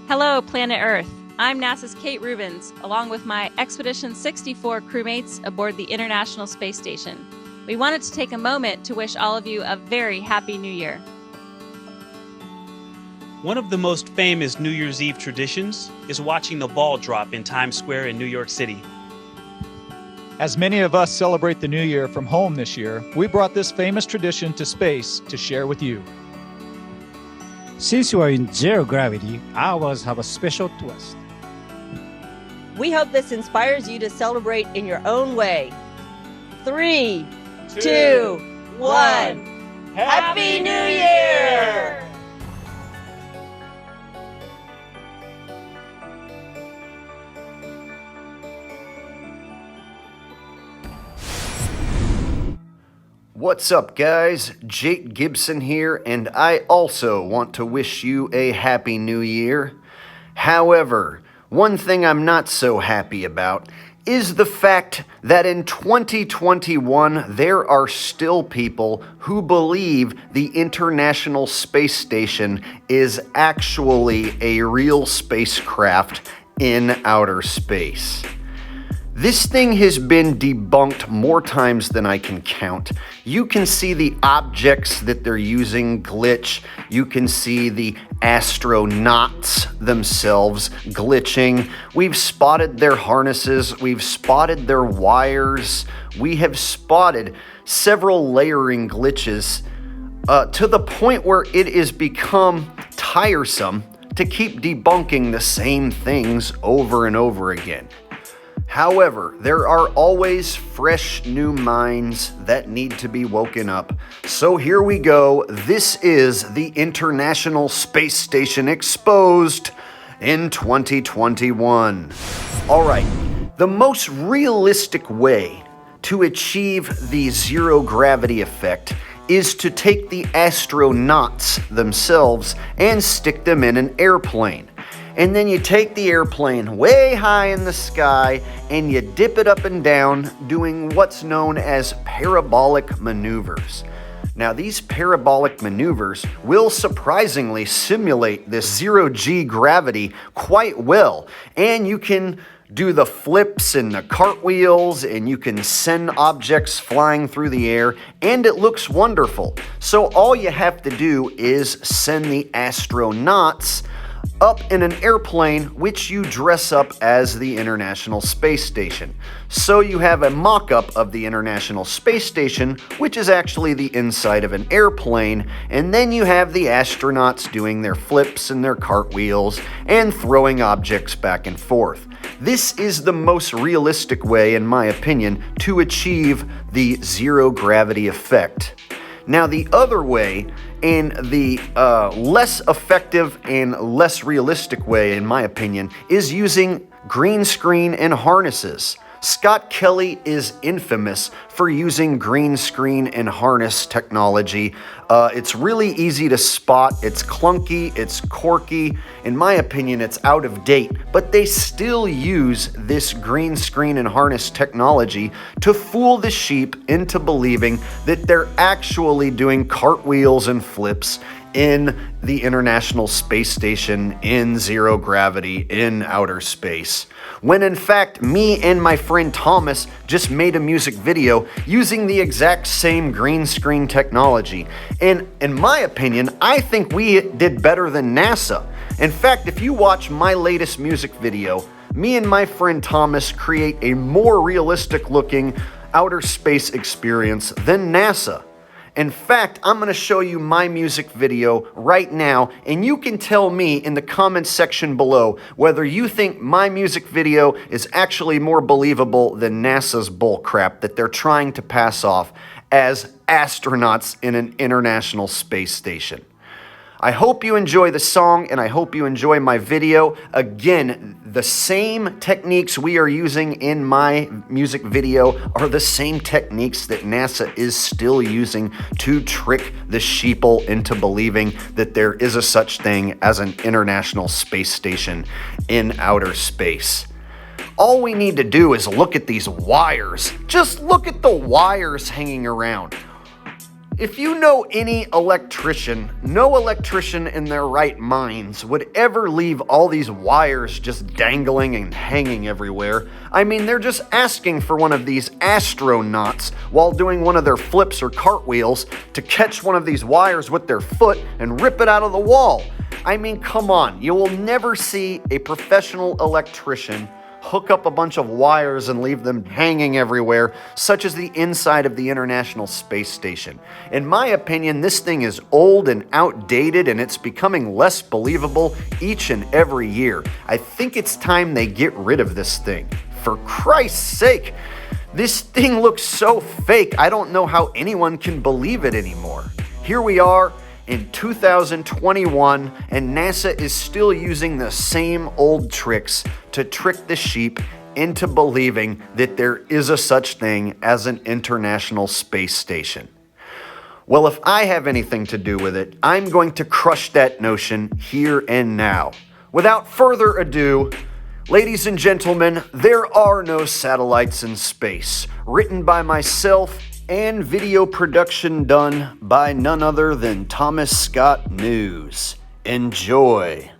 Hello, Planet Earth. I'm NASA's Kate Rubens, along with my Expedition 64 crewmates aboard the International Space Station. We wanted to take a moment to wish all of you a very happy New Year. One of the most famous New Year's Eve traditions is watching the ball drop in Times Square in New York City. As many of us celebrate the New Year from home this year, we brought this famous tradition to space to share with you. Since you are in zero gravity, ours have a special twist. We hope this inspires you to celebrate in your own way. 3, 2, 1. Happy New Year! What's up, guys? Jake Gibson here, and I also want to wish you a Happy New Year. However, one thing I'm not so happy about is the fact that in 2021, there are still people who believe the International Space Station is actually a real spacecraft in outer space. This thing has been debunked more times than I can count. You can see the objects that they're using glitch. You can see the astronauts themselves glitching. We've spotted their harnesses. We've spotted their wires. We have spotted several layering glitches to the point where it has become tiresome to keep debunking the same things over and over again. However, there are always fresh new minds that need to be woken up. So here we go. This is the International Space Station exposed in 2021. All right, the most realistic way to achieve the zero gravity effect is to take the astronauts themselves and stick them in an airplane. And then you take the airplane way high in the sky and you dip it up and down doing what's known as parabolic maneuvers. Now, these parabolic maneuvers will surprisingly simulate this zero-G gravity quite well. And you can do the flips and the cartwheels, and you can send objects flying through the air, and it looks wonderful. So all you have to do is send the astronauts up in an airplane which you dress up as the International Space Station. So you have a mock-up of the International Space Station, which is actually the inside of an airplane, and then you have the astronauts doing their flips and their cartwheels and throwing objects back and forth. This is the most realistic way, in my opinion, to achieve the zero gravity effect. Now, the other way, and the less effective and less realistic way, in my opinion, is using green screen and harnesses. Scott Kelly is infamous for using green screen and harness technology. It's really easy to spot. It's clunky, it's quirky. In my opinion, it's out of date, but they still use this green screen and harness technology to fool the sheep into believing that they're actually doing cartwheels and flips in the International Space Station, in zero gravity, in outer space. When in fact, me and my friend Thomas just made a music video using the exact same green screen technology. And in my opinion, I think we did better than NASA. In fact, if you watch my latest music video, me and my friend Thomas create a more realistic looking outer space experience than NASA. In fact, I'm going to show you my music video right now, and you can tell me in the comments section below whether you think my music video is actually more believable than NASA's bullcrap that they're trying to pass off as astronauts in an International Space Station. I hope you enjoy the song, and I hope you enjoy my video. Again, the same techniques we are using in my music video are the same techniques that NASA is still using to trick the sheeple into believing that there is a such thing as an International Space Station in outer space. All we need to do is look at these wires. Just look at the wires hanging around. If you know any electrician, no electrician in their right minds would ever leave all these wires just dangling and hanging everywhere. I mean, they're just asking for one of these astronauts while doing one of their flips or cartwheels to catch one of these wires with their foot and rip it out of the wall. I mean, come on, you will never see a professional electrician hook up a bunch of wires and leave them hanging everywhere, such as the inside of the International Space Station. In my opinion, this thing is old and outdated, and it's becoming less believable each and every year. I think it's time they get rid of this thing. For Christ's sake, this thing looks so fake, I don't know how anyone can believe it anymore. Here we are in 2021, and NASA is still using the same old tricks to trick the sheep into believing that there is a such thing as an International Space Station. Well, if I have anything to do with it, I'm going to crush that notion here and now. Without further ado, ladies and gentlemen, there are no satellites in space. Written by myself and video production done by none other than Thomas Scott News. Enjoy.